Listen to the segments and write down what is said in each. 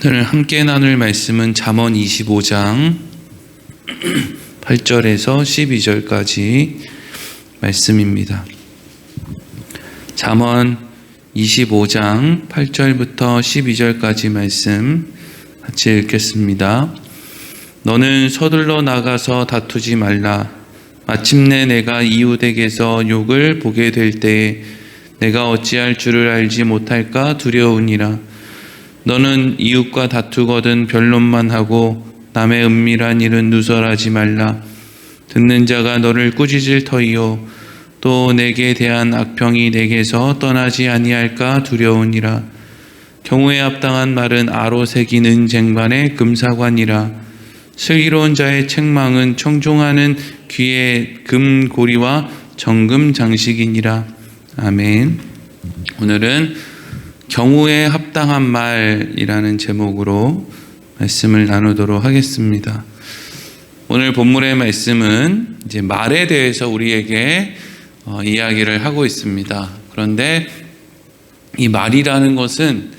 오늘 함께 나눌 말씀은 잠언 25장 8절에서 12절까지 말씀입니다. 잠언 25장 8절부터 12절까지 말씀 같이 읽겠습니다. 너는 서둘러 나가서 다투지 말라. 마침내 내가 이웃에게서 욕을 보게 될 때에 내가 어찌할 줄을 알지 못할까 두려우니라. 너는 이웃과 다투거든 변론만 하고 남의 은밀한 일은 누설하지 말라. 듣는 자가 너를 꾸짖을 터이요 또 내게 대한 악평이 내게서 떠나지 아니할까 두려우니라. 경우에 합당한 말은 아로 새긴 은쟁반의 금사관이라. 슬기로운 자의 책망은 청종하는 귀의 금고리와 정금 장식이니라. 아멘. 오늘은 경우에 합당한 말이라는 제목으로 말씀을 나누도록 하겠습니다. 오늘 본문의 말씀은 이제 말에 대해서 우리에게 이야기를 하고 있습니다. 그런데 이 말이라는 것은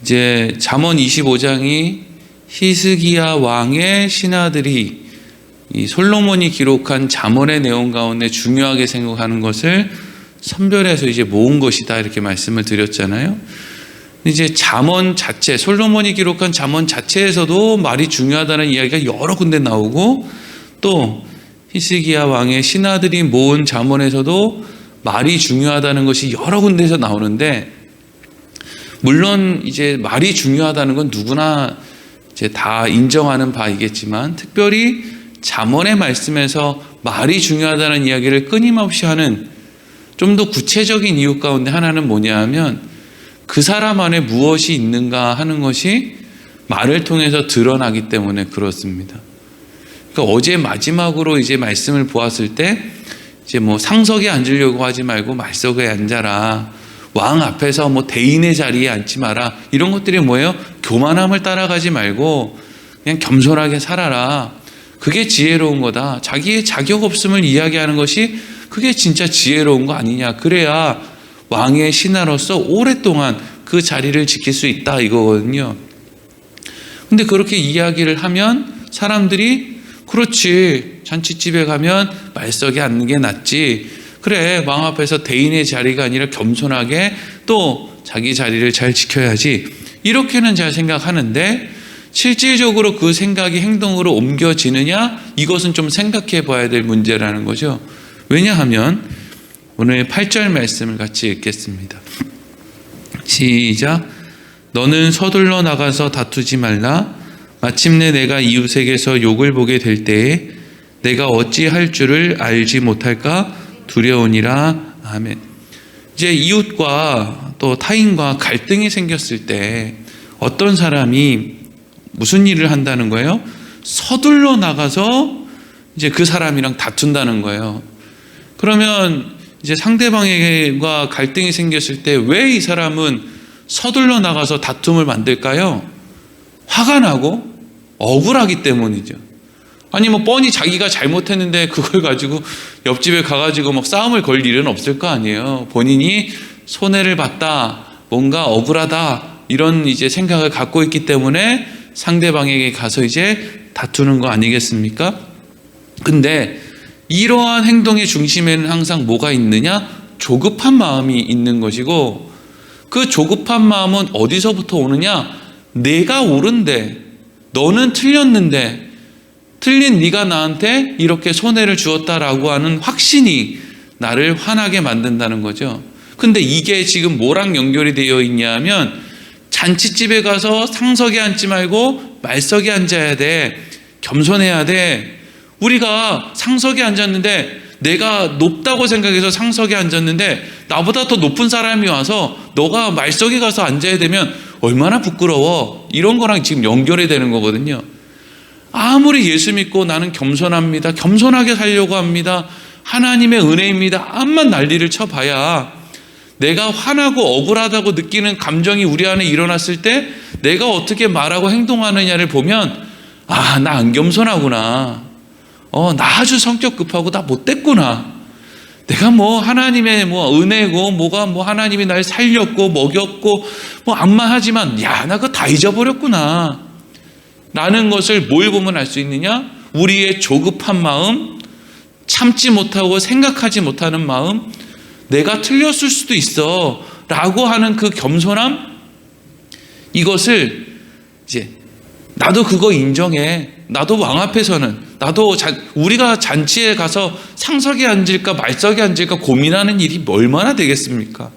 이제 잠언 25장이 히스기야 왕의 신하들이 이 솔로몬이 기록한 잠언의 내용 가운데 중요하게 생각하는 것을 선별해서 이제 모은 것이다 이렇게 말씀을 드렸잖아요. 이제 잠언 자체, 솔로몬이 기록한 잠언 자체에서도 말이 중요하다는 이야기가 여러 군데 나오고 또 히스기야 왕의 신하들이 모은 잠언에서도 말이 중요하다는 것이 여러 군데에서 나오는데, 물론 이제 말이 중요하다는 건 누구나 이제 다 인정하는 바이겠지만 특별히 잠언의 말씀에서 말이 중요하다는 이야기를 끊임없이 하는 좀 더 구체적인 이유 가운데 하나는 뭐냐 하면 그 사람 안에 무엇이 있는가 하는 것이 말을 통해서 드러나기 때문에 그렇습니다. 그러니까 어제 마지막으로 이제 말씀을 보았을 때 이제 뭐 상석에 앉으려고 하지 말고 말석에 앉아라. 왕 앞에서 뭐 대인의 자리에 앉지 마라. 이런 것들이 뭐예요? 교만함을 따라가지 말고 그냥 겸손하게 살아라. 그게 지혜로운 거다. 자기의 자격 없음을 이야기하는 것이 그게 진짜 지혜로운 거 아니냐. 그래야 왕의 신하로서 오랫동안 그 자리를 지킬 수 있다 이거거든요. 근데 그렇게 이야기를 하면 사람들이 그렇지, 잔치집에 가면 말석에 앉는 게 낫지. 그래, 왕 앞에서 대인의 자리가 아니라 겸손하게 또 자기 자리를 잘 지켜야지. 이렇게는 잘 생각하는데 실질적으로 그 생각이 행동으로 옮겨지느냐? 이것은 좀 생각해 봐야 될 문제라는 거죠. 왜냐하면 오늘 8절 말씀을 같이 읽겠습니다. 시작. 너는 서둘러 나가서 다투지 말라. 마침내 내가 이웃에게서 욕을 보게 될 때에 내가 어찌할 줄을 알지 못할까 두려우니라. 아멘. 이제 이웃과 또 타인과 갈등이 생겼을 때 어떤 사람이 무슨 일을 한다는 거예요? 서둘러 나가서 이제 그 사람이랑 다툰다는 거예요. 그러면 이제 상대방과 갈등이 생겼을 때 왜 이 사람은 서둘러 나가서 다툼을 만들까요? 화가 나고 억울하기 때문이죠. 아니 뭐 뻔히 자기가 잘못했는데 그걸 가지고 옆집에 가가지고 막 싸움을 걸 일은 없을 거 아니에요. 본인이 손해를 봤다, 뭔가 억울하다 이런 이제 생각을 갖고 있기 때문에 상대방에게 가서 이제 다투는 거 아니겠습니까? 근데 이러한 행동의 중심에는 항상 뭐가 있느냐? 조급한 마음이 있는 것이고, 그 조급한 마음은 어디서부터 오느냐? 내가 옳은데 너는 틀렸는데 틀린 네가 나한테 이렇게 손해를 주었다라고 하는 확신이 나를 화나게 만든다는 거죠. 근데 이게 지금 뭐랑 연결이 되어 있냐면 잔치집에 가서 상석에 앉지 말고 말석에 앉아야 돼. 겸손해야 돼. 우리가 상석에 앉았는데 내가 높다고 생각해서 상석에 앉았는데 나보다 더 높은 사람이 와서 너가 말석에 가서 앉아야 되면 얼마나 부끄러워. 이런 거랑 지금 연결이 되는 거거든요. 아무리 예수 믿고 나는 겸손합니다, 겸손하게 살려고 합니다, 하나님의 은혜입니다, 암만 난리를 쳐봐야 내가 화나고 억울하다고 느끼는 감정이 우리 안에 일어났을 때 내가 어떻게 말하고 행동하느냐를 보면 아, 나 안 겸손하구나. 나 아주 성격 급하고 나 못됐구나. 내가 뭐 하나님의 뭐 은혜고 뭐가 뭐 하나님이 날 살렸고 먹였고 뭐 암만 하지만 야, 나 그거 다 잊어버렸구나 라는 것을 뭘 보면 알 수 있느냐? 우리의 조급한 마음, 참지 못하고 생각하지 못하는 마음, 내가 틀렸을 수도 있어 라고 하는 그 겸손함, 이것을 이제 나도 그거 인정해. 나도 왕 앞에서는 나도 우리가 잔치에 가서 상석에 앉을까 말석에 앉을까 고민하는 일이 얼마나 되겠습니까?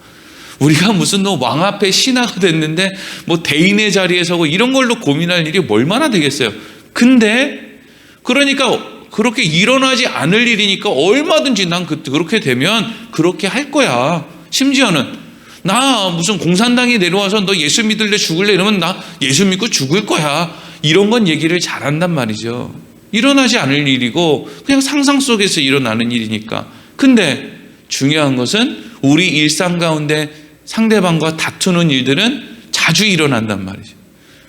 우리가 무슨 왕 앞에 신하가 됐는데 뭐 대인의 자리에 서고 이런 걸로 고민할 일이 얼마나 되겠어요. 근데 그러니까 그렇게 일어나지 않을 일이니까 얼마든지 난 그렇게 되면 그렇게 할 거야. 심지어는 나 무슨 공산당이 내려와서 너 예수 믿을래 죽을래 이러면 나 예수 믿고 죽을 거야. 이런 건 얘기를 잘한단 말이죠. 일어나지 않을 일이고 그냥 상상 속에서 일어나는 일이니까. 근데 중요한 것은 우리 일상 가운데 상대방과 다투는 일들은 자주 일어난단 말이죠.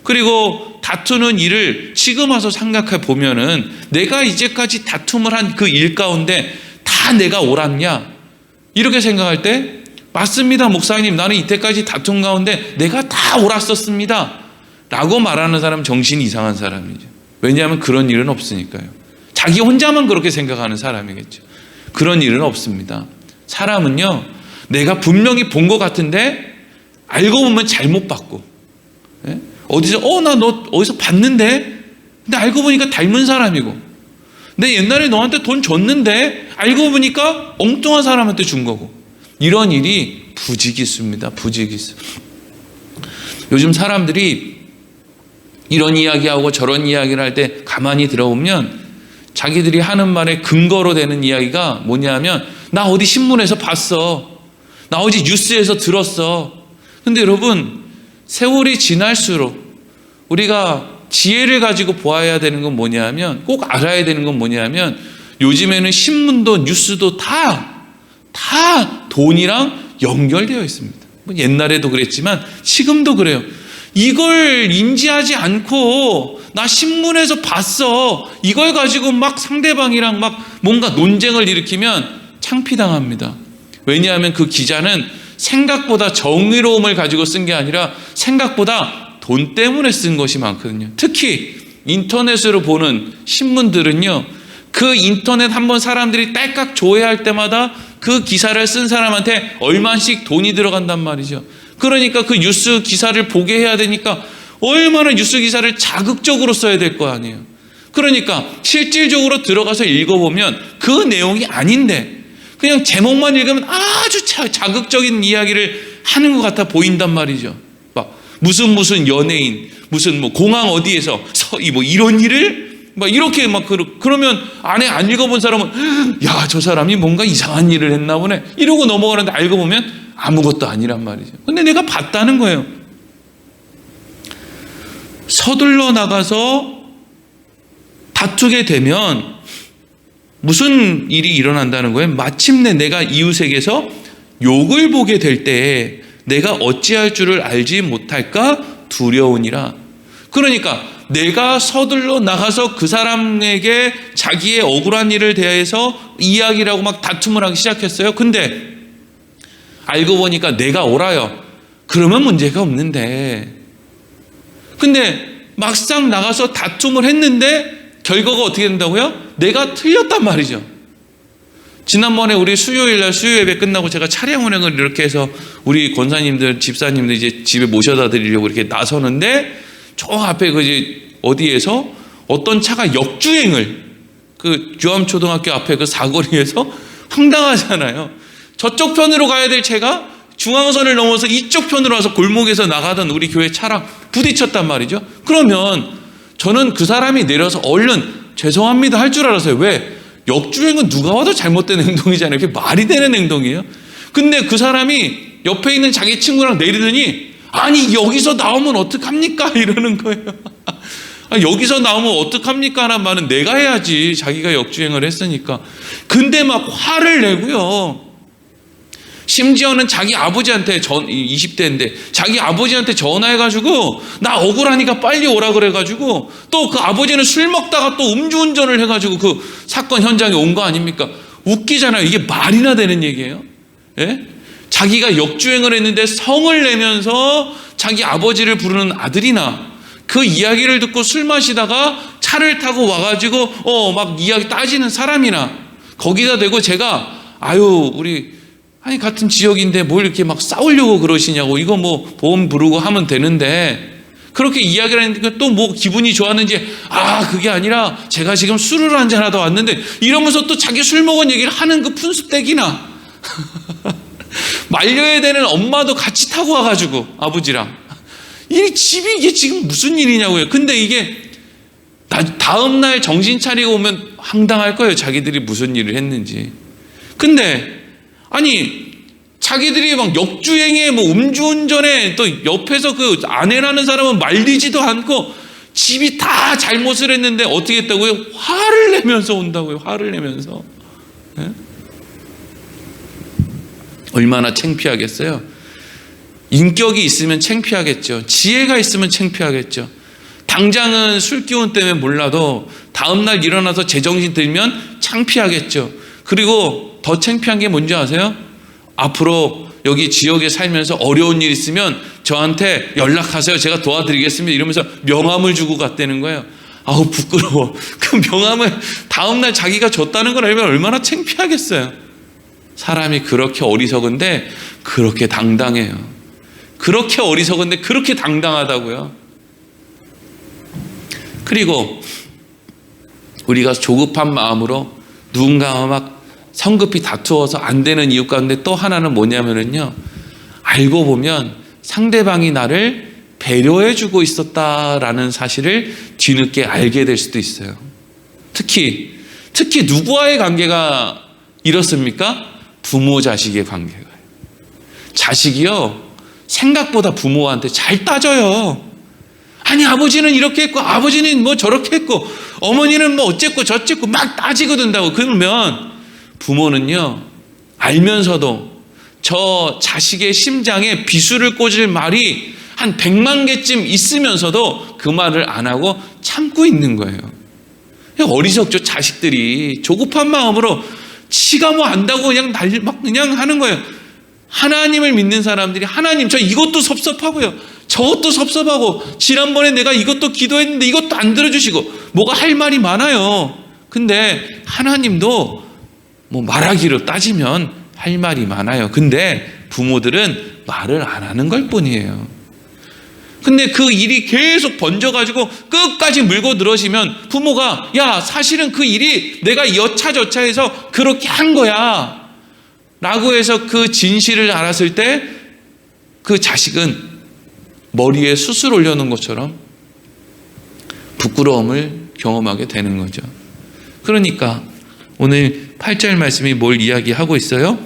그리고 다투는 일을 지금 와서 생각해 보면은 내가 이제까지 다툼을 한 그 일 가운데 다 내가 옳았냐? 이렇게 생각할 때 맞습니다, 목사님. 나는 이때까지 다툼 가운데 내가 다 옳았었습니다 라고 말하는 사람은 정신이 이상한 사람이죠. 왜냐하면 그런 일은 없으니까요. 자기 혼자만 그렇게 생각하는 사람이겠죠. 그런 일은 없습니다. 사람은요, 내가 분명히 본 것 같은데 알고 보면 잘못 봤고, 어디서 나 너 어디서 봤는데, 근데 알고 보니까 닮은 사람이고, 내 옛날에 너한테 돈 줬는데 알고 보니까 엉뚱한 사람한테 준 거고, 이런 일이 부지기수입니다. 부지기수. 요즘 사람들이 이런 이야기하고 저런 이야기를 할 때 가만히 들어보면 자기들이 하는 말에 근거로 되는 이야기가 뭐냐면 나 어디 신문에서 봤어. 나 어디 뉴스에서 들었어. 근데 여러분, 세월이 지날수록 우리가 지혜를 가지고 보아야 되는 건 뭐냐면, 꼭 알아야 되는 건 뭐냐면, 요즘에는 신문도 뉴스도 다 돈이랑 연결되어 있습니다. 옛날에도 그랬지만 지금도 그래요. 이걸 인지하지 않고 나 신문에서 봤어, 이걸 가지고 막 상대방이랑 막 뭔가 논쟁을 일으키면 창피당합니다. 왜냐하면 그 기자는 생각보다 정의로움을 가지고 쓴 게 아니라 생각보다 돈 때문에 쓴 것이 많거든요. 특히 인터넷으로 보는 신문들은요, 그 인터넷 한번 사람들이 딸깍 조회할 때마다 그 기사를 쓴 사람한테 얼마씩 돈이 들어간단 말이죠. 그러니까 그 뉴스 기사를 보게 해야 되니까 얼마나 뉴스 기사를 자극적으로 써야 될 거 아니에요. 그러니까 실질적으로 들어가서 읽어보면 그 내용이 아닌데 그냥 제목만 읽으면 아주 자극적인 이야기를 하는 것 같아 보인단 말이죠. 막 무슨 연예인, 무슨 뭐 공항 어디에서 뭐 이런 일을 막 이렇게 막 그러면 안에 안 읽어본 사람은 야, 저 사람이 뭔가 이상한 일을 했나 보네 이러고 넘어가는데 알고 보면 아무것도 아니란 말이죠. 근데 내가 봤다는 거예요. 서둘러 나가서 다투게 되면 무슨 일이 일어난다는 거예요? 마침내 내가 이웃에게서 욕을 보게 될 때 내가 어찌할 줄을 알지 못할까 두려우니라. 그러니까 내가 서둘러 나가서 그 사람에게 자기의 억울한 일을 대해서 이야기를 하고 막 다툼을 하기 시작했어요. 근데 알고 보니까 내가 옳아요. 그러면 문제가 없는데, 근데 막상 나가서 다툼을 했는데 결과가 어떻게 된다고요? 내가 틀렸단 말이죠. 지난번에 우리 수요일날 수요 예배 끝나고 제가 차량 운행을 이렇게 해서 우리 권사님들, 집사님들 이제 집에 모셔다 드리려고 이렇게 나서는데 저 앞에 그 이제 어디에서 어떤 차가 역주행을, 그 규암초등학교 앞에 그 사거리에서 황당하잖아요. 저쪽 편으로 가야 될 차가 중앙선을 넘어서 이쪽 편으로 와서 골목에서 나가던 우리 교회 차랑 부딪혔단 말이죠. 그러면 저는 그 사람이 내려서 얼른 죄송합니다 할 줄 알았어요. 왜? 역주행은 누가 와도 잘못된 행동이잖아요. 그게 말이 되는 행동이에요. 근데 그 사람이 옆에 있는 자기 친구랑 내리더니 아니 여기서 나오면 어떡합니까? 이러는 거예요. 여기서 나오면 어떡합니까? 하는 말은 내가 해야지, 자기가 역주행을 했으니까. 근데 막 화를 내고요. 심지어는 자기 아버지한테 20대인데 자기 아버지한테 전화해가지고 나 억울하니까 빨리 오라 그래가지고 또 그 아버지는 술 먹다가 또 음주운전을 해가지고 그 사건 현장에 온 거 아닙니까? 웃기잖아요. 이게 말이나 되는 얘기예요? 예? 자기가 역주행을 했는데 성을 내면서 자기 아버지를 부르는 아들이나 그 이야기를 듣고 술 마시다가 차를 타고 와가지고 막 이야기 따지는 사람이나 거기다 대고 제가 우리 같은 지역인데 뭘 이렇게 막 싸우려고 그러시냐고, 이거 뭐 보험 부르고 하면 되는데, 그렇게 이야기를 하니까 또 뭐 기분이 좋았는지, 그게 아니라 제가 지금 술을 한잔 하다 왔는데, 이러면서 또 자기 술 먹은 얘기를 하는 그 푼수떼기나 말려야 되는 엄마도 같이 타고 와가지고 아버지랑 이 집이 이게 지금 무슨 일이냐고요. 근데 이게 다음날 정신 차리고 오면 황당할 거예요. 자기들이 무슨 일을 했는지. 근데 자기들이 막 역주행에 뭐 음주운전에 또 옆에서 그 아내라는 사람은 말리지도 않고 집이 다 잘못을 했는데 어떻게 했다고요? 화를 내면서 온다고요. 화를 내면서. 네? 얼마나 창피하겠어요. 인격이 있으면 창피하겠죠. 지혜가 있으면 창피하겠죠. 당장은 술 기운 때문에 몰라도 다음날 일어나서 제정신 들면 창피하겠죠. 그리고 더 창피한 게 뭔지 아세요? 앞으로 여기 지역에 살면서 어려운 일 있으면 저한테 연락하세요. 제가 도와드리겠습니다. 이러면서 명함을 주고 갔다는 거예요. 부끄러워. 그 명함을 다음날 자기가 줬다는 걸 알면 얼마나 창피하겠어요. 사람이 그렇게 어리석은데 그렇게 당당해요. 그렇게 어리석은데 그렇게 당당하다고요. 그리고 우리가 조급한 마음으로 누군가와 막 성급히 다투어서 안 되는 이유 가운데 또 하나는 뭐냐면요, 알고 보면 상대방이 나를 배려해주고 있었다라는 사실을 뒤늦게 알게 될 수도 있어요. 특히 누구와의 관계가 이렇습니까? 부모 자식의 관계가. 자식이요, 생각보다 부모한테 잘 따져요. 아버지는 이렇게 했고, 아버지는 뭐 저렇게 했고, 어머니는 뭐 어쨌고 저쨌고 막 따지고 든다고. 그러면 부모는요, 알면서도 저 자식의 심장에 비수를 꽂을 말이 한 100만 개쯤 있으면서도 그 말을 안 하고 참고 있는 거예요. 어리석죠. 자식들이 조급한 마음으로 지가 뭐 안다고 그냥 하는 거예요. 하나님을 믿는 사람들이 하나님, 저 이것도 섭섭하고요, 저것도 섭섭하고, 지난번에 내가 이것도 기도했는데 이것도 안 들어주시고, 뭐가 할 말이 많아요. 근데 하나님도 뭐 말하기로 따지면 할 말이 많아요. 근데 부모들은 말을 안 하는 걸 뿐이에요. 근데 그 일이 계속 번져가지고 끝까지 물고 늘어지면 부모가, 사실은 그 일이 내가 여차저차해서 그렇게 한 거야 라고 해서 그 진실을 알았을 때 그 자식은 머리에 숯을 올려놓은 것처럼 부끄러움을 경험하게 되는 거죠. 그러니까 오늘 8절 말씀이 뭘 이야기하고 있어요?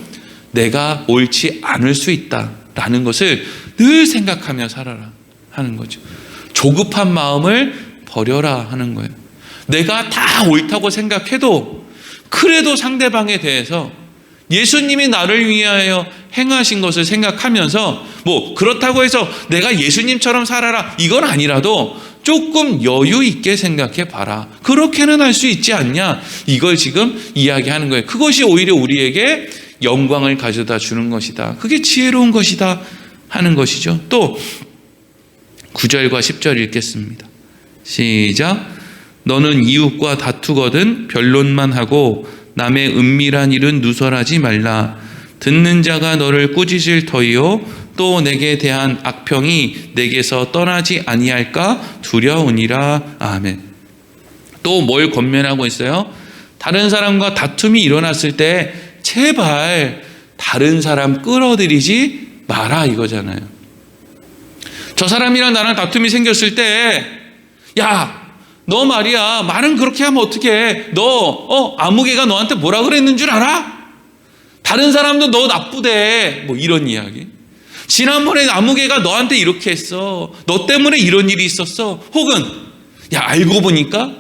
내가 옳지 않을 수 있다라는 것을 늘 생각하며 살아라 하는 거죠. 조급한 마음을 버려라 하는 거예요. 내가 다 옳다고 생각해도 그래도 상대방에 대해서 예수님이 나를 위하여 행하신 것을 생각하면서, 뭐 그렇다고 해서 내가 예수님처럼 살아라 이건 아니라도 조금 여유 있게 생각해 봐라. 그렇게는 할 수 있지 않냐? 이걸 지금 이야기하는 거예요. 그것이 오히려 우리에게 영광을 가져다 주는 것이다. 그게 지혜로운 것이다 하는 것이죠. 또 9절과 10절 읽겠습니다. 시작. 너는 이웃과 다투거든 변론만 하고 남의 은밀한 일은 누설하지 말라. 듣는 자가 너를 꾸짖을 터이요 또 내게 대한 악평이 내게서 떠나지 아니할까 두려우니라. 아멘. 또 뭘 권면하고 있어요? 다른 사람과 다툼이 일어났을 때 제발 다른 사람 끌어들이지 마라 이거잖아요. 저 사람이랑 나랑 다툼이 생겼을 때, 너 말이야, 말은 그렇게 하면 어떡해? 너 아무개가 너한테 뭐라 그랬는 줄 알아? 다른 사람도 너 나쁘대. 뭐 이런 이야기. 지난번에 아무개가 너한테 이렇게 했어. 너 때문에 이런 일이 있었어. 혹은 알고 보니까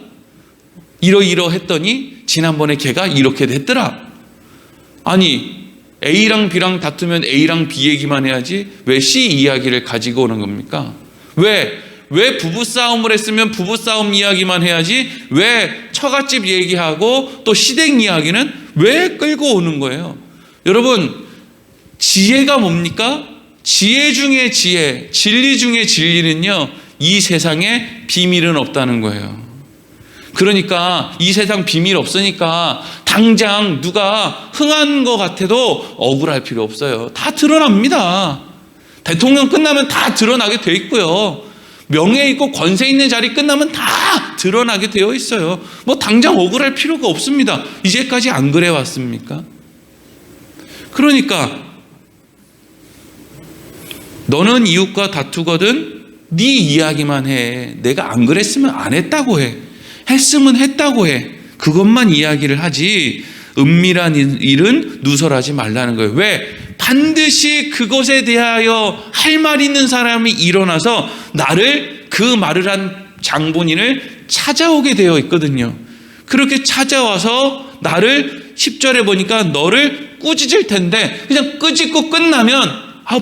이러이러했더니 지난번에 걔가 이렇게 됐더라. 아니, A랑 B랑 다투면 A랑 B 얘기만 해야지 왜 C 이야기를 가지고 오는 겁니까? 왜 부부싸움을 했으면 부부싸움 이야기만 해야지 왜 처갓집 얘기하고 또 시댁 이야기는 왜 끌고 오는 거예요? 여러분, 지혜가 뭡니까? 지혜 중에 지혜, 진리 중에 진리는요, 이 세상에 비밀은 없다는 거예요. 그러니까 이 세상 비밀 없으니까 당장 누가 흥한 것 같아도 억울할 필요 없어요. 다 드러납니다. 대통령 끝나면 다 드러나게 돼 있고요. 명예 있고 권세 있는 자리 끝나면 다 드러나게 되어 있어요. 뭐 당장 억울할 필요가 없습니다. 이제까지 안 그래 왔습니까? 그러니까 너는 이웃과 다투거든 네 이야기만 해. 내가 안 그랬으면 안 했다고 해. 했으면 했다고 해. 그것만 이야기를 하지 은밀한 일은 누설하지 말라는 거예요. 왜? 반드시 그것에 대하여 할 말 있는 사람이 일어나서 나를, 그 말을 한 장본인을 찾아오게 되어 있거든요. 그렇게 찾아와서 나를 10절에 보니까 너를 꾸짖을 텐데 그냥 꾸짖고 끝나면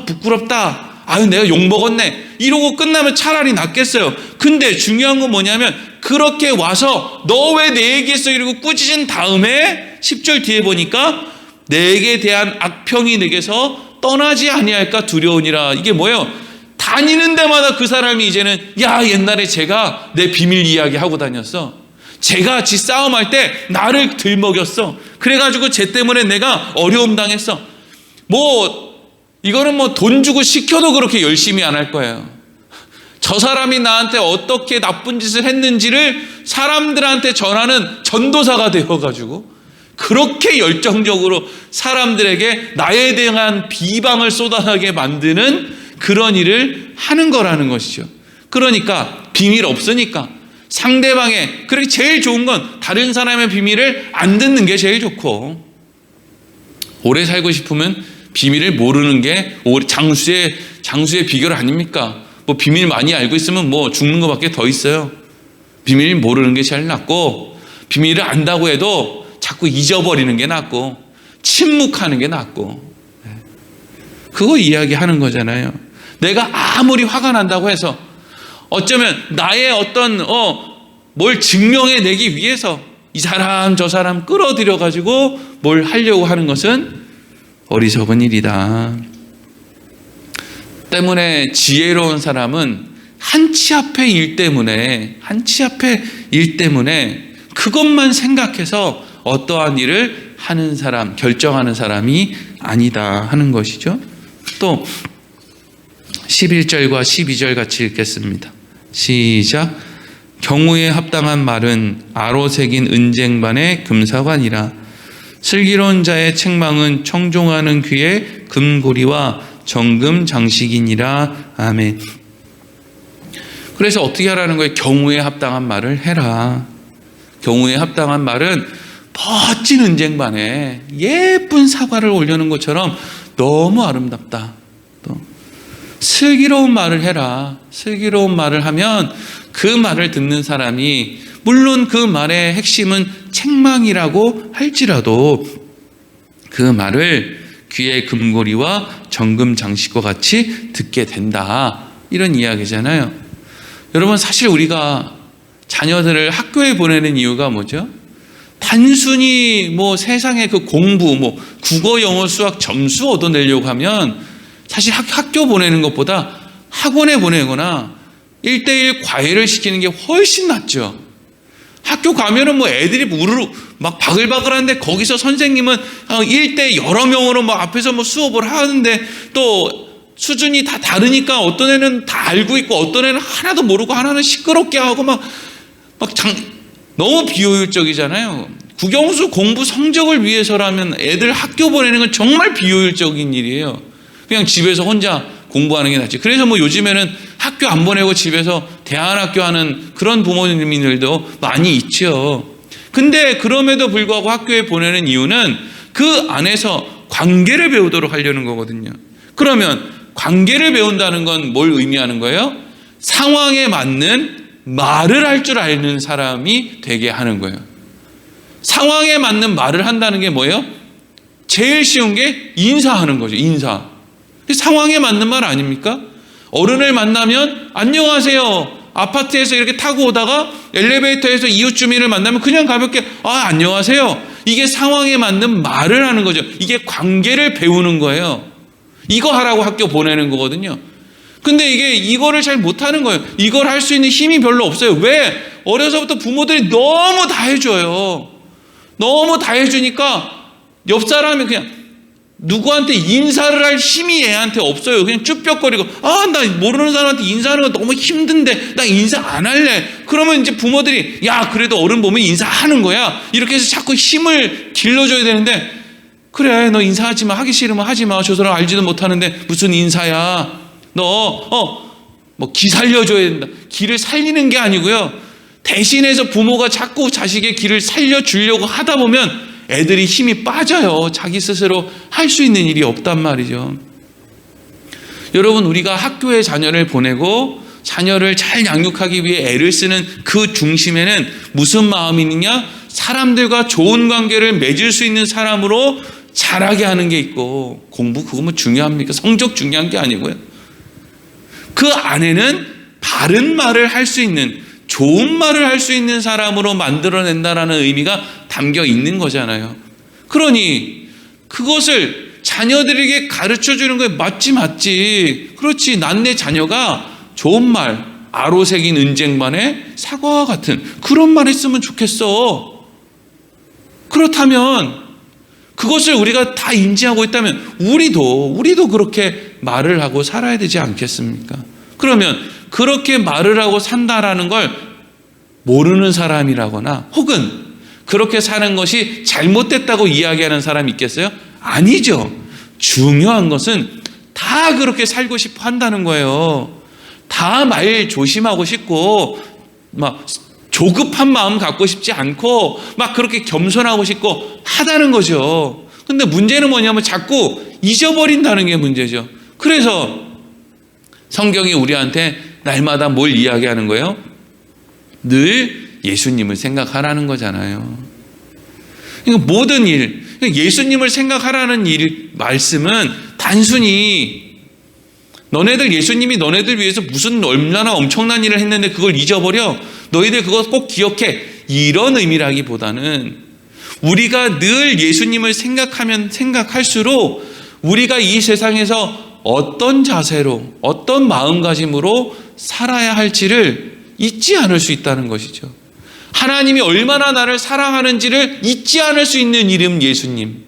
부끄럽다. 내가 욕먹었네. 이러고 끝나면 차라리 낫겠어요. 근데 중요한 건 뭐냐면 그렇게 와서 너 왜 내 얘기했어? 이러고 꾸짖은 다음에 10절 뒤에 보니까 내게 대한 악평이 내게서 떠나지 아니할까 두려우니라. 이게 뭐예요? 다니는 데마다 그 사람이 이제는 옛날에 제가 내 비밀 이야기하고 다녔어. 제가 같이 싸움할 때 나를 들먹였어. 그래가지고 쟤 때문에 내가 어려움 당했어. 이거는 돈 주고 시켜도 그렇게 열심히 안 할 거예요. 저 사람이 나한테 어떻게 나쁜 짓을 했는지를 사람들한테 전하는 전도사가 되어가지고 그렇게 열정적으로 사람들에게 나에 대한 비방을 쏟아나게 만드는 그런 일을 하는 거라는 것이죠. 그러니까 비밀 없으니까 상대방의, 그렇게 제일 좋은 건 다른 사람의 비밀을 안 듣는 게 제일 좋고, 오래 살고 싶으면 비밀을 모르는 게 장수의 비결 아닙니까? 비밀 많이 알고 있으면 죽는 것밖에 더 있어요. 비밀을 모르는 게 제일 낫고, 비밀을 안다고 해도 자꾸 잊어버리는 게 낫고, 침묵하는 게 낫고, 그거 이야기하는 거잖아요. 내가 아무리 화가 난다고 해서 어쩌면 나의 어떤 뭘 증명해내기 위해서 이 사람 저 사람 끌어들여 가지고 뭘 하려고 하는 것은 어리석은 일이다. 때문에 지혜로운 사람은 한치 앞의 일 때문에 그것만 생각해서 어떠한 일을 하는 사람, 결정하는 사람이 아니다 하는 것이죠. 또 11절과 12절 같이 읽겠습니다. 시작. 경우에 합당한 말은 아로 새긴 은쟁반의 금사관이라. 슬기로운 자의 책망은 청종하는 귀의 금고리와 정금 장식이니라. 아멘. 그래서 어떻게 하라는 거예요? 경우에 합당한 말을 해라. 경우에 합당한 말은 멋진 은쟁반에 예쁜 사과를 올려놓은 것처럼 너무 아름답다. 또 슬기로운 말을 해라. 슬기로운 말을 하면 그 말을 듣는 사람이, 물론 그 말의 핵심은 책망이라고 할지라도 그 말을 귀의 금고리와 정금 장식과 같이 듣게 된다. 이런 이야기잖아요. 여러분, 사실 우리가 자녀들을 학교에 보내는 이유가 뭐죠? 단순히 세상의 그 공부, 국어, 영어, 수학 점수 얻어내려고 하면 사실 학교 보내는 것보다 학원에 보내거나 1:1 과외를 시키는 게 훨씬 낫죠. 학교 가면은 애들이 우르르 막 바글바글한데 거기서 선생님은 1대 여러 명으로 앞에서 수업을 하는데 또 수준이 다 다르니까 어떤 애는 다 알고 있고 어떤 애는 하나도 모르고 하나는 시끄럽게 하고 너무 비효율적이잖아요. 국영수 공부 성적을 위해서라면 애들 학교 보내는 건 정말 비효율적인 일이에요. 그냥 집에서 혼자 공부하는 게 낫지. 그래서 요즘에는 학교 안 보내고 집에서 대안학교 하는 그런 부모님들도 많이 있죠. 근데 그럼에도 불구하고 학교에 보내는 이유는 그 안에서 관계를 배우도록 하려는 거거든요. 그러면 관계를 배운다는 건 뭘 의미하는 거예요? 상황에 맞는 말을 할 줄 아는 사람이 되게 하는 거예요. 상황에 맞는 말을 한다는 게 뭐예요? 제일 쉬운 게 인사하는 거죠. 인사. 상황에 맞는 말 아닙니까? 어른을 만나면 안녕하세요. 아파트에서 이렇게 타고 오다가 엘리베이터에서 이웃 주민을 만나면 그냥 가볍게 안녕하세요. 이게 상황에 맞는 말을 하는 거죠. 이게 관계를 배우는 거예요. 이거 하라고 학교 보내는 거거든요. 근데 이거를 잘 못하는 거예요. 이걸 할 수 있는 힘이 별로 없어요. 왜? 어려서부터 부모들이 너무 다 해줘요. 너무 다 해주니까 옆 사람이 그냥 누구한테 인사를 할 힘이 얘한테 없어요. 그냥 쭈뼛거리고, 나 모르는 사람한테 인사하는 거 너무 힘든데 나 인사 안 할래. 그러면 이제 부모들이, 야, 그래도 어른 보면 인사하는 거야. 이렇게 해서 자꾸 힘을 길러줘야 되는데, 그래, 너 인사하지 마. 하기 싫으면 하지 마. 저 사람 알지도 못하는데 무슨 인사야. 너 기 살려줘야 된다. 기를 살리는 게 아니고요, 대신해서 부모가 자꾸 자식의 기를 살려주려고 하다 보면 애들이 힘이 빠져요. 자기 스스로 할 수 있는 일이 없단 말이죠. 여러분, 우리가 학교에 자녀를 보내고 자녀를 잘 양육하기 위해 애를 쓰는 그 중심에는 무슨 마음이 있느냐? 사람들과 좋은 관계를 맺을 수 있는 사람으로 자라게 하는 게 있고, 공부 그거 뭐 중요합니까? 성적 중요한 게 아니고요. 그 안에는 바른 말을 할 수 있는, 좋은 말을 할 수 있는 사람으로 만들어낸다라는 의미가 담겨 있는 거잖아요. 그러니 그것을 자녀들에게 가르쳐 주는 거에 맞지. 그렇지. 난 내 자녀가 좋은 말, 아로새긴 은쟁반에 사과와 같은 그런 말 했으면 좋겠어. 그렇다면, 그것을 우리가 다 인지하고 있다면 우리도 그렇게 말을 하고 살아야 되지 않겠습니까? 그러면 그렇게 말을 하고 산다라는 걸 모르는 사람이라거나 혹은 그렇게 사는 것이 잘못됐다고 이야기하는 사람이 있겠어요? 아니죠. 중요한 것은 다 그렇게 살고 싶어 한다는 거예요. 다 말 조심하고 싶고 막 조급한 마음 갖고 싶지 않고 막 그렇게 겸손하고 싶고 하다는 거죠. 근데 문제는 뭐냐면 자꾸 잊어버린다는 게 문제죠. 그래서 성경이 우리한테 날마다 뭘 이야기하는 거예요? 늘 예수님을 생각하라는 거잖아요. 그러니까 모든 일, 예수님을 생각하라는 말씀은 단순히 너네들 예수님이 너네들 위해서 무슨 얼마나 엄청난 일을 했는데 그걸 잊어버려? 너희들 그거 꼭 기억해. 이런 의미라기보다는 우리가 늘 예수님을 생각할수록 우리가 이 세상에서 어떤 자세로, 어떤 마음가짐으로 살아야 할지를 잊지 않을 수 있다는 것이죠. 하나님이 얼마나 나를 사랑하는지를 잊지 않을 수 있는 이름 예수님.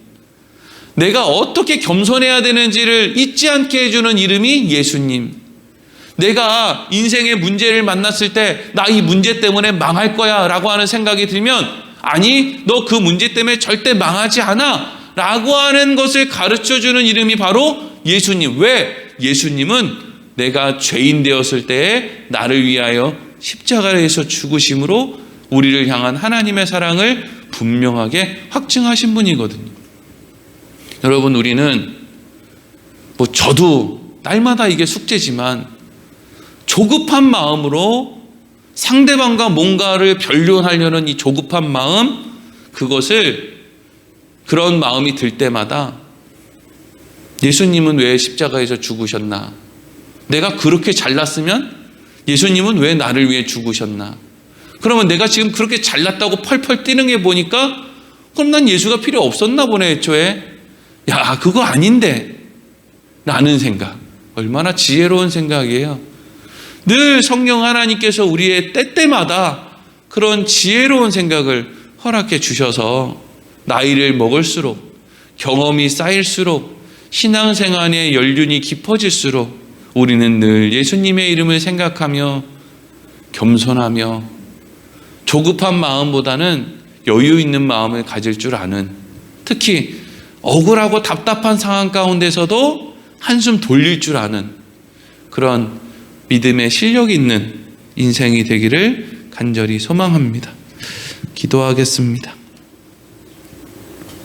내가 어떻게 겸손해야 되는지를 잊지 않게 해주는 이름이 예수님. 내가 인생의 문제를 만났을 때 나 이 문제 때문에 망할 거야 라고 하는 생각이 들면 아니, 너 그 문제 때문에 절대 망하지 않아 라고 하는 것을 가르쳐주는 이름이 바로 예수님. 왜? 예수님은 내가 죄인 되었을 때에 나를 위하여 십자가에서 죽으심으로 우리를 향한 하나님의 사랑을 분명하게 확증하신 분이거든요. 여러분, 우리는 저도 날마다 이게 숙제지만 조급한 마음으로 상대방과 뭔가를 변론하려는 이 조급한 마음, 그런 마음이 들 때마다 예수님은 왜 십자가에서 죽으셨나? 내가 그렇게 잘났으면 예수님은 왜 나를 위해 죽으셨나? 그러면 내가 지금 그렇게 잘났다고 펄펄 뛰는 게 보니까 그럼 난 예수가 필요 없었나 보네, 애초에. 야, 그거 아닌데 라는 생각. 얼마나 지혜로운 생각이에요. 늘 성령 하나님께서 우리의 때때마다 그런 지혜로운 생각을 허락해 주셔서 나이를 먹을수록, 경험이 쌓일수록, 신앙생활의 연륜이 깊어질수록 우리는 늘 예수님의 이름을 생각하며 겸손하며 조급한 마음보다는 여유 있는 마음을 가질 줄 아는, 특히 억울하고 답답한 상황 가운데서도 한숨 돌릴 줄 아는 그런 믿음의 실력 있는 인생이 되기를 간절히 소망합니다. 기도하겠습니다.